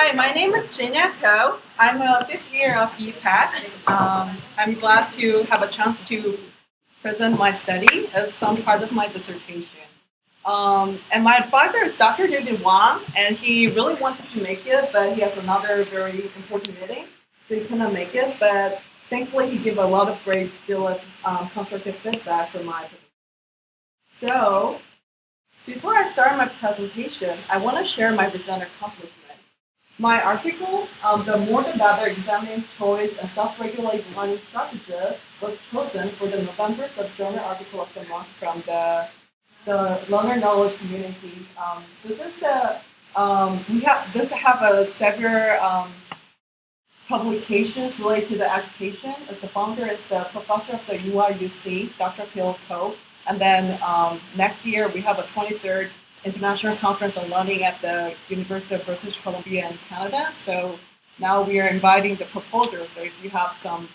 Hi, my name is Jinyoung Koh. I'm a fifth year of EPET. I'm glad to have a chance to present my study as some part of my dissertation. And my advisor is Dr. David Wang, and he really wanted to make it, but he has another very important meeting, so he couldn't make it. But thankfully, he gave a lot of great deal of constructive feedback for my presentation. So, before I start my presentation, I want to share my recent accomplishment. My article, The More the Better Examining Choice and Self-Regulated Learning Strategies, was chosen for the November Journal Article of the Month from the learner knowledge community. This is several publications related to the education. As the founder is the professor of the UIUC, Dr. Jinyoung Koh. And then next year we have a 23rd International Conference on Learning at the University of British Columbia in Canada. So now we are inviting the proposers. So if you have some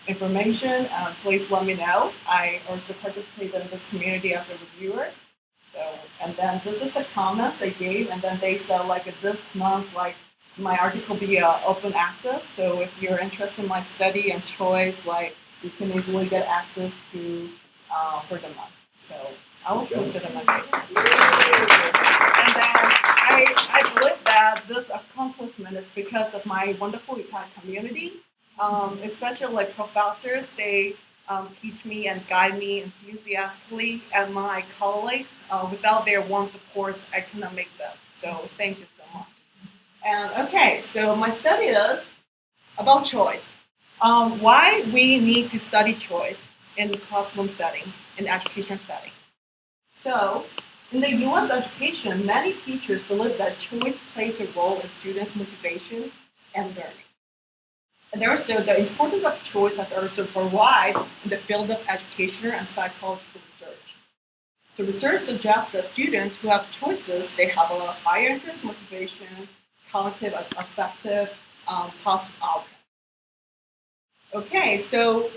information, please let me know. I also participate in this community as a reviewer. So, and then this is the comments they gave, and then they said this month, my article be open access. So if you're interested in my study and choice, you can easily get access to for the month. So I will post it on my Facebook. And then I believe that this accomplishment is because of my wonderful EPET community, especially professors. They teach me and guide me enthusiastically, and my colleagues. Without their warm support, I cannot make this. So thank you so much. And okay, so my study is about choice. Why we need to study choice in classroom settings, in education settings. So, in the U.S. education, many teachers believe that choice plays a role in students' motivation and learning. And also, the importance of choice has also varied in the field of education and psychological research. So, research suggests that students who have choices, they have a higher interest, motivation, cognitive, affective, positive outcome. Okay, so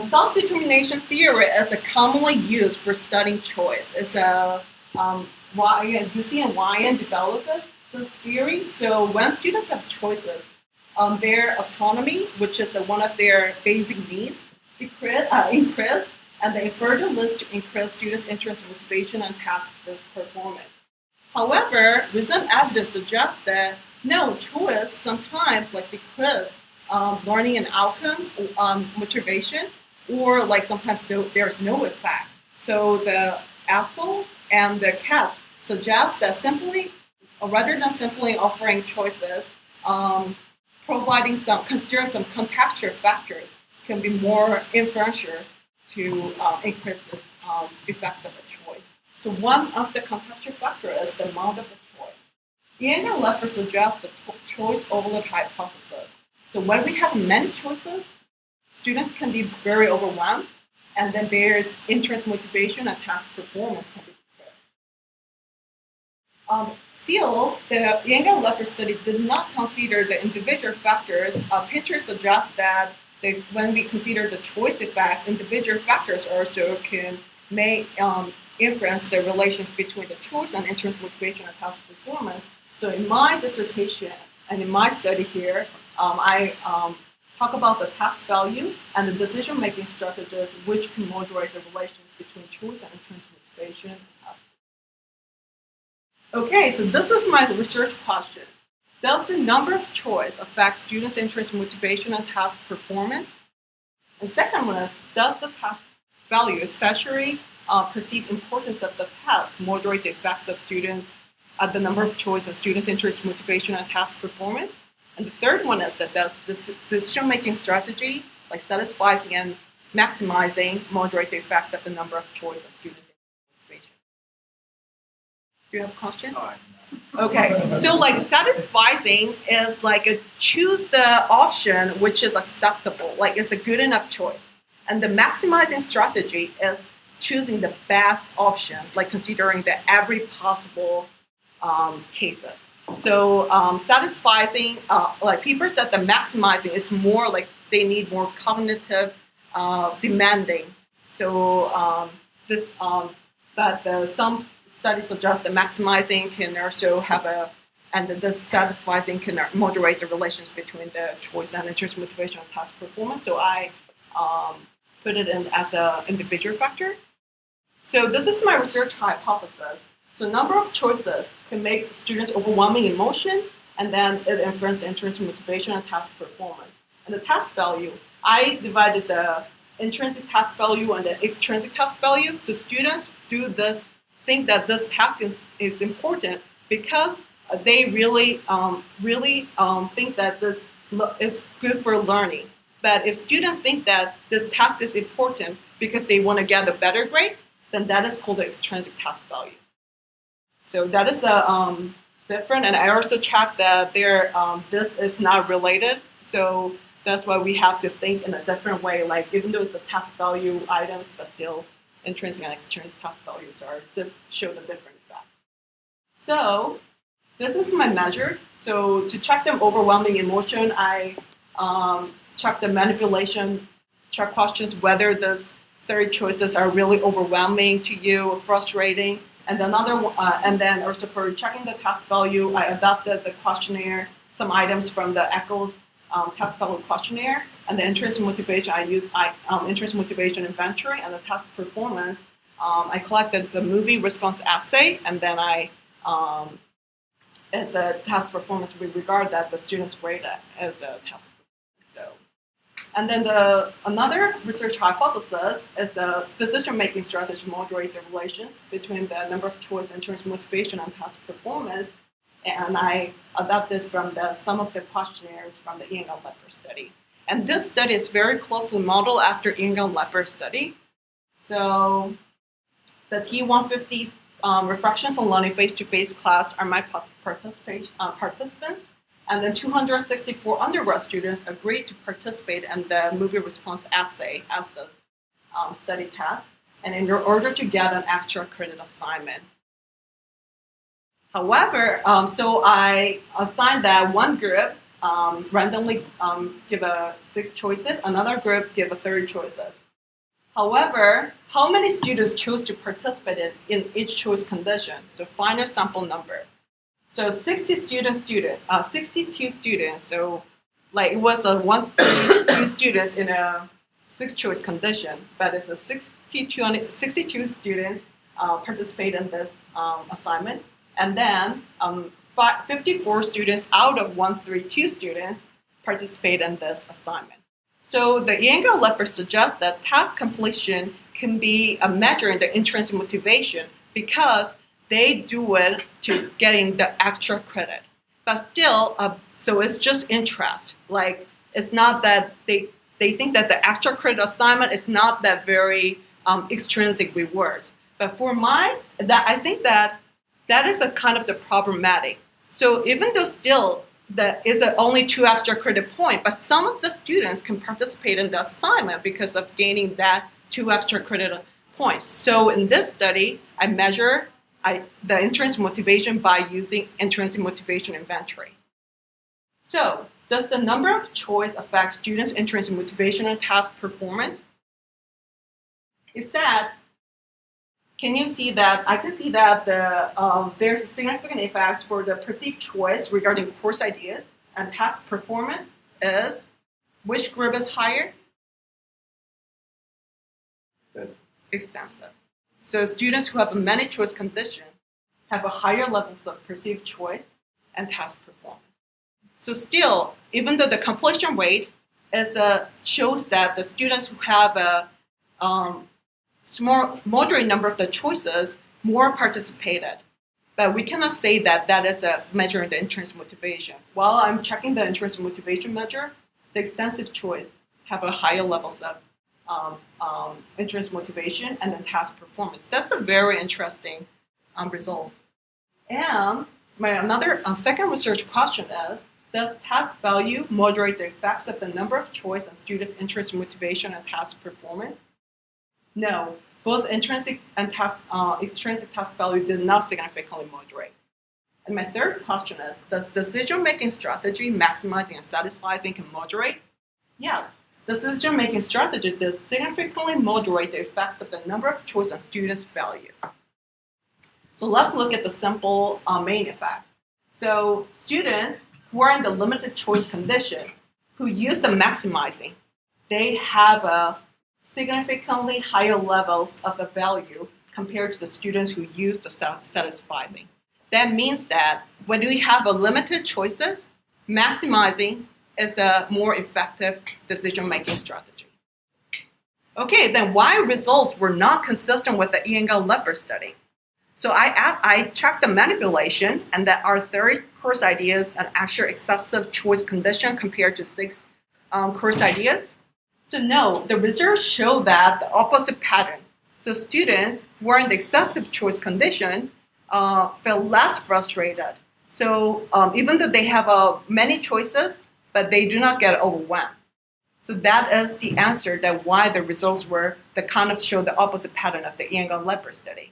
self-determination theory is commonly used for studying choice. It's Ducey and Ryan developed this theory. So when students have choices, their autonomy, which is one of their basic needs, increase, and they further list to increase students' interest, motivation, and task performance. However, recent evidence suggests that no, choice sometimes decrease learning and outcome, motivation, or sometimes there's no effect. So the ASL and the CAS suggest that rather than simply offering choices, considering some contextual factors can be more influential to increase the effects of a choice. So one of the contextual factors is the amount of the choice. Jinyoung and Leffer suggest the choice overload hypothesis. So when we have many choices, students can be very overwhelmed, and then their interest, motivation, and task performance can be decreased. Still, the Jinyoung and Leffer study did not consider the individual factors. Pictures suggest that when we consider the choice effects, individual factors also may influence the relations between the choice and interest, motivation, and task performance. So in my dissertation and in my study here, I talk about the task value and the decision-making strategies which can moderate the relations between choice and interest, motivation, and task. Okay, so this is my research question. Does the number of choice affect students' interest, motivation, and task performance? And second one is, does the task value, especially perceived importance of the task, moderate the effects of students at the number of choice and students' interest, motivation, and task performance? And the third one is that does this decision-making strategy, satisfying and maximizing, moderate the effects of the number of choice and students' motivation? Do you have a question? Okay, so satisfying is choose the option which is acceptable, it's a good enough choice. And the maximizing strategy is choosing the best option, considering every possible cases. So satisfying, people said that maximizing is more they need more cognitive demanding. So some studies suggest that maximizing can also have and this satisfies and can moderate the relations between the choice and interest, motivation, and task performance. So I put it in as an individual factor. So this is my research hypothesis. So number of choices can make students overwhelming emotion, and then it influences interest, motivation, and task performance. And the task value, I divided the intrinsic task value and the extrinsic task value. So students do this, think that this task is important because they really think that this is good for learning. But if students think that this task is important because they want to get a better grade, then that is called the extrinsic task value. So that is different, and I also checked that this is not related. So that's why we have to think in a different way. Like even though it's a task value items, but still intrinsic and extrinsic task values show the different effects. So this is my measures. So to check them overwhelming emotion, I check the manipulation, check questions whether those 30 choices are really overwhelming to you or frustrating. And another one, and then also for checking the task value, I adapted the questionnaire, some items from the ECHO's task value questionnaire, and the interest and motivation. I used interest motivation inventory, and the task performance. I collected the movie response essay, and then as a task performance, we regard that the students grade as a task. And then another research hypothesis is a decision-making strategy moderate the relations between the number of choice, interest, motivation, and task performance. And I adapted from some of the questionnaires from the Jinyoung-Koh study. And this study is very closely modeled after Jinyoung-Koh study. So the T150 reflections on learning face-to-face class are my participants. And then 264 undergrad students agreed to participate in the movie response essay as the study task, and in order to get an extra credit assignment. However, so I assigned that one group randomly give 6 choices, another group give 30 choices. However, how many students chose to participate in each choice condition? So final sample number. So 62 students, so like it was a 132 students in a 6-choice condition, but it's a 62 students participate in this assignment, and then 54 students out of 132 students participate in this assignment. So the Jinyoung-Koh suggests that task completion can be a measure in the intrinsic motivation because they do it to getting the extra credit. But still, so it's just interest. Like, it's not that they think that the extra credit assignment is not that very extrinsic rewards. But for mine, I think that is a kind of the problematic. So even though still that is only 2 extra credit points, but some of the students can participate in the assignment because of gaining that 2 extra credit points. So in this study, I measure the intrinsic motivation by using intrinsic motivation inventory. So, does the number of choice affect students' intrinsic motivation and task performance? It said, can you see that? I can see that there's a significant effects for the perceived choice regarding course ideas, and task performance is, which group is higher? Good. Extensive. So students who have a many choice condition have a higher levels of perceived choice and task performance. So still, even though the completion rate shows that the students who have a small, moderate number of the choices more participated. But we cannot say that that is a measure in the intrinsic motivation. While I'm checking the intrinsic motivation measure, the extensive choice have a higher levels of intrinsic motivation and then task performance. That's a very interesting results. And another second research question is, does task value moderate the effects of the number of choice on students' interest, motivation, and task performance? No, both intrinsic and extrinsic task value did not significantly moderate. And my third question is, does decision-making strategy maximizing and satisfying can moderate? Yes. Decision-making strategy does significantly moderate the effects of the number of choice on students' value. So let's look at the simple main effects. So students who are in the limited choice condition, who use the maximizing, they have a significantly higher levels of the value compared to the students who use the satisfying. That means that when we have a limited choices, maximizing is a more effective decision-making strategy. Okay, then why results were not consistent with the Jinyoung-Koh study? So I checked the manipulation and that our 30 course ideas and actual excessive choice condition compared to 6 course ideas. So no, the results show that the opposite pattern. So students who are in the excessive choice condition feel less frustrated. So even though they have many choices, but they do not get overwhelmed. So that is the answer that why the results were the kind of show the opposite pattern of the Jinyoung-Koh study.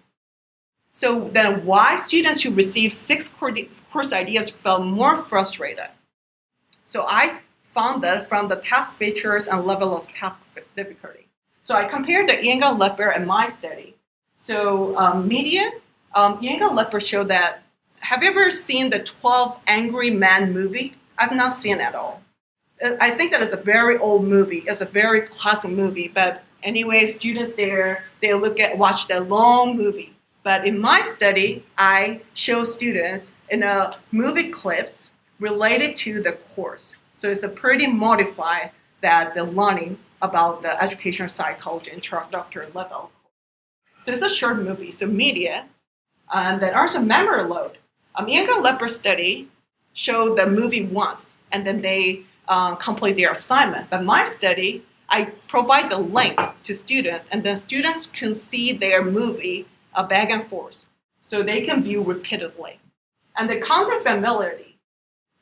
So then why students who received 6 course ideas felt more frustrated? So I found that from the task features and level of task difficulty. So I compared the Jinyoung-Koh and my study. So median, Jinyoung-Koh showed that, have you ever seen the 12 Angry Men movie? I've not seen it at all. I think that is a very old movie. It's a very classic movie. But anyway, students there, they watch the long movie. But in my study, I show students in a movie clips related to the course. So it's a pretty modified that the learning about the educational psychology introductory level. So it's a short movie, so media, and then also memory load. Jinyoung-Koh study showed the movie once, and then they complete their assignment. But my study, I provide the link to students, and then students can see their movie back and forth, so they can view repeatedly. And the content familiarity,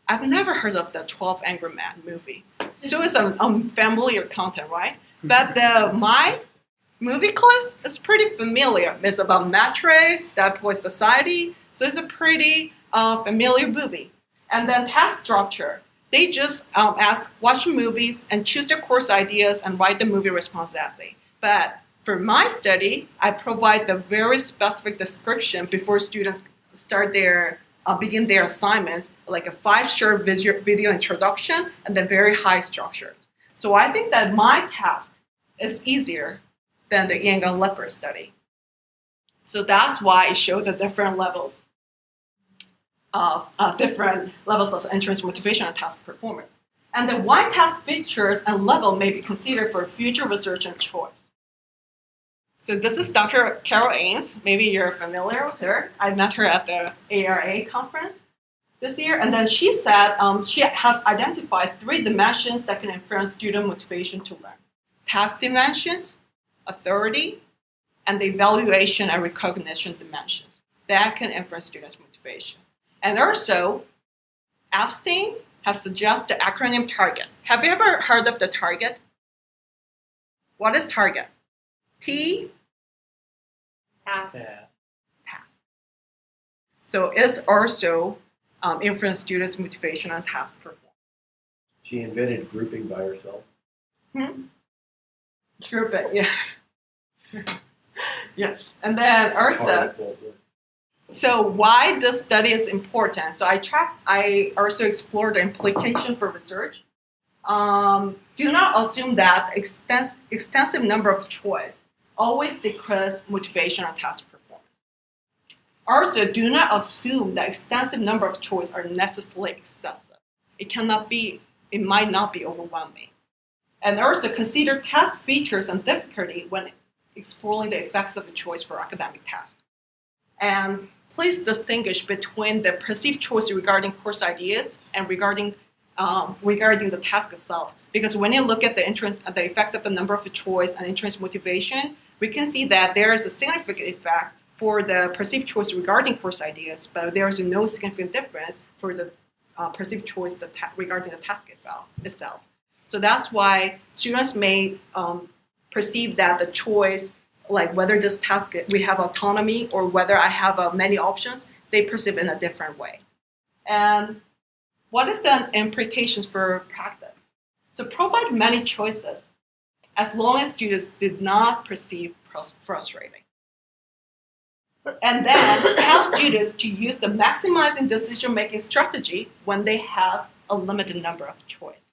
I've never heard of the 12 Angry Men movie. So it's unfamiliar content, right? But my movie clips is pretty familiar. It's about Matrix, That Boy Society, so it's a pretty familiar movie. And then task structure, they just watch movies and choose their course ideas and write the movie response essay. But for my study, I provide the very specific description before students begin their assignments, like a 5 short video introduction and then very high structure. So I think that my task is easier than the Jinyoung-Koh study. So that's why it showed the different levels of entrance motivation and task performance. And the why task features and level may be considered for future research and choice. So this is Dr. Carol Ains. Maybe you're familiar with her. I met her at the ARA conference this year. And then she said she has identified 3 dimensions that can influence student motivation to learn. Task dimensions, authority, and the evaluation and recognition dimensions that can influence students' motivation. And also, Epstein has suggested the acronym TARGET. Have you ever heard of the TARGET? What is TARGET? T? Task. Task. So it's also influence students' motivation and task performance. She invented grouping by herself. Grouping, yeah. Yes, and then also, so why this study is important? So I also explored the implication for research. Do not assume that extensive number of choice always decrease motivation and task performance. Also, do not assume that extensive number of choice are necessarily excessive. It might not be overwhelming. And also consider task features and difficulty when exploring the effects of a choice for academic tasks. And please distinguish between the perceived choice regarding course ideas and regarding the task itself. Because when you look at the effects of the number of choice and interest motivation, we can see that there is a significant effect for the perceived choice regarding course ideas, but there is no significant difference for the perceived choice regarding the task itself. So that's why students may perceive that the choice, like whether this task we have autonomy or whether I have many options, they perceive in a different way. And what is the implications for practice? So provide many choices as long as students did not perceive frustrating. and then help students to use the maximizing decision-making strategy when they have a limited number of choice.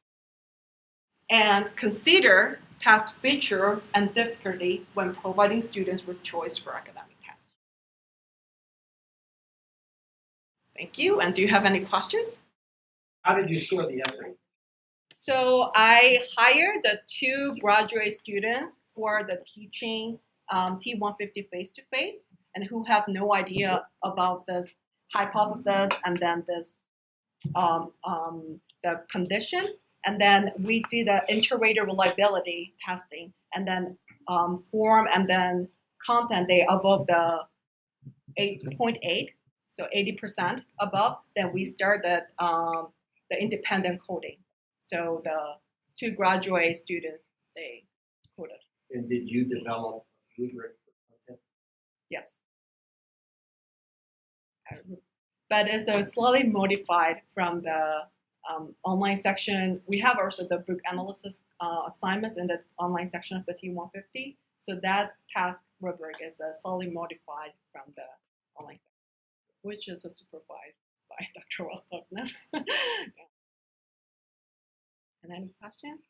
And consider task feature and difficulty when providing students with choice for academic tests. Thank you. And do you have any questions? How did you score the essays? So I hired the 2 graduate students who are the teaching T150 face-to-face and who have no idea about this hypothesis and then this the condition. And then we did an inter-rater reliability testing and then form and then content they above the 8.8, so 80% above, then we started the independent coding. So the 2 graduate students, they coded. And did you develop a rubric for content? Yes. But it's slightly modified from the online section. We have also the book analysis assignments in the online section of the T150. So that task rubric is slightly modified from the online section, which is supervised by Doctoral. Yeah. And any questions?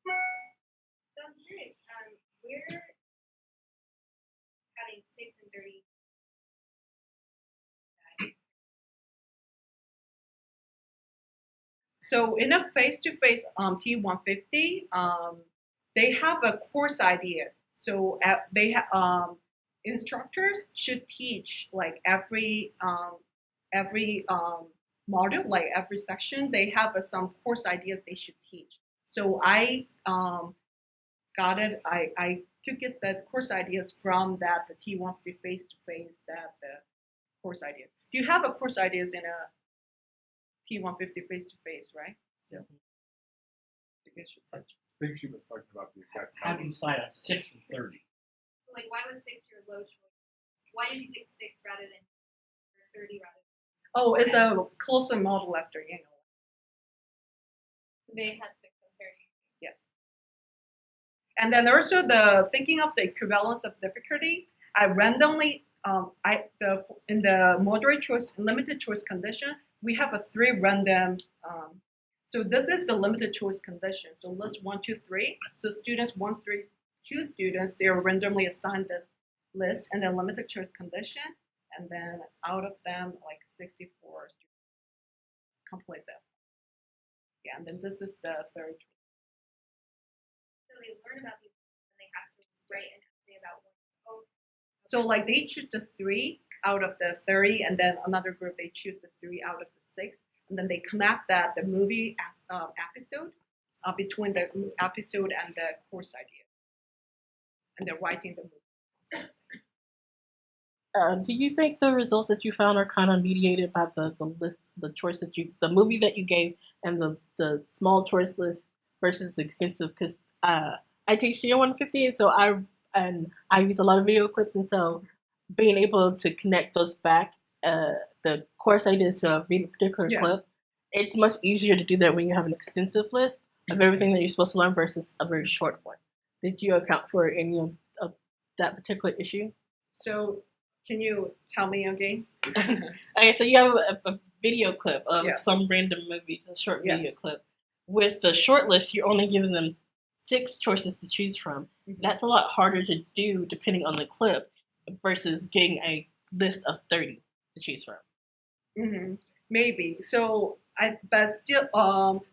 So I'm curious, we're having 6 and 30. So in a face-to-face T150, they have a course ideas. So instructors should teach like every module, like every section. They have some course ideas they should teach. So I got it. I took it that course ideas from that the T150 face-to-face that the course ideas. Do you have a course ideas in a T150 face-to-face, right? Still. You guys should touch. I think she was talking about the exact How do you decide on 6 and 30? So like, why was 6 your low choice? Why did you pick 6 rather than 30 rather than? Oh, it's a closer model after, you know. They had 6 and 30. Yes. And then also the thinking of the equivalence of difficulty, I randomly, in the moderate choice, limited choice condition, we have a 3 random, so this is the limited choice condition. So list 1, 2, 3. So students 1, 3, 2 students, they are randomly assigned this list and then limited choice condition. And then out of them, like 64 students complete this. Yeah, and then this is the third choice. So they learn about these and they have to write an essay about one. Oh. So like they choose the 3 out of the 30, and then another group they choose the 3 out of the 6, and then they connect that the movie episode between the episode and the course idea, and they're writing the movie. Do you think the results that you found are kind of mediated by the list, the choice that the movie that you gave, and the small choice list versus the extensive? Because I teach Jinyoung 150, so I use a lot of video clips, and so being able to connect those back, the course ideas to a particular clip, it's much easier to do that when you have an extensive list of everything that you're supposed to learn versus a very short one. Did you account for any of that particular issue? So can you tell me again? Okay, so you have a video clip of some random movie, a short video clip. With the short list, you're only giving them 6 choices to choose from. Mm-hmm. That's a lot harder to do depending on the clip versus getting a list of 30 to choose from. Mm-hmm. Maybe. So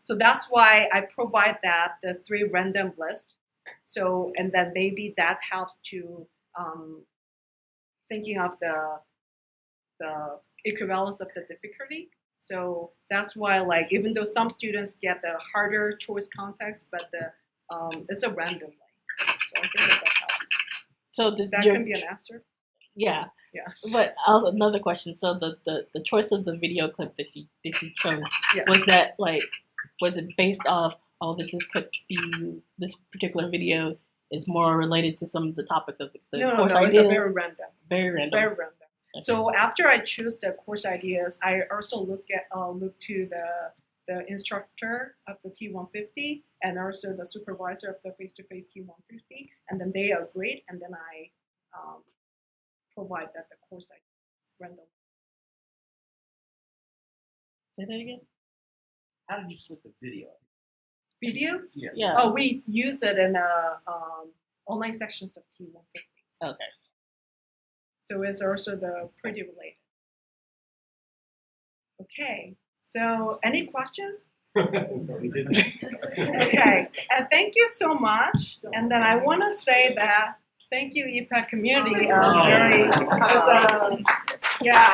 so that's why I provide that the 3 random list. So and then maybe that helps to thinking of the equivalence of the difficulty. So that's why, like, even though some students get the harder choice context, but it's a random way. So I think that helps. So that can be an answer. Yeah. Yes. But another question. So the choice of the video clip that you chose, was it based off this particular video is more related to some of the topics of the course ideas? No, it's very random. Very random. Very random. Okay. So after I choose the course ideas, I also look to the instructor of the T150 and also the supervisor of the face-to-face T150, and then they agreed, and then I provide that the course I render. Say that again. How did you split the video? Video? Yeah. Oh, we use it in online sections of T150. Okay. So it's also the pretty related. Okay, so any questions? We didn't. Okay, and thank you so much. And then I want to say that thank you, EPET community. Yeah.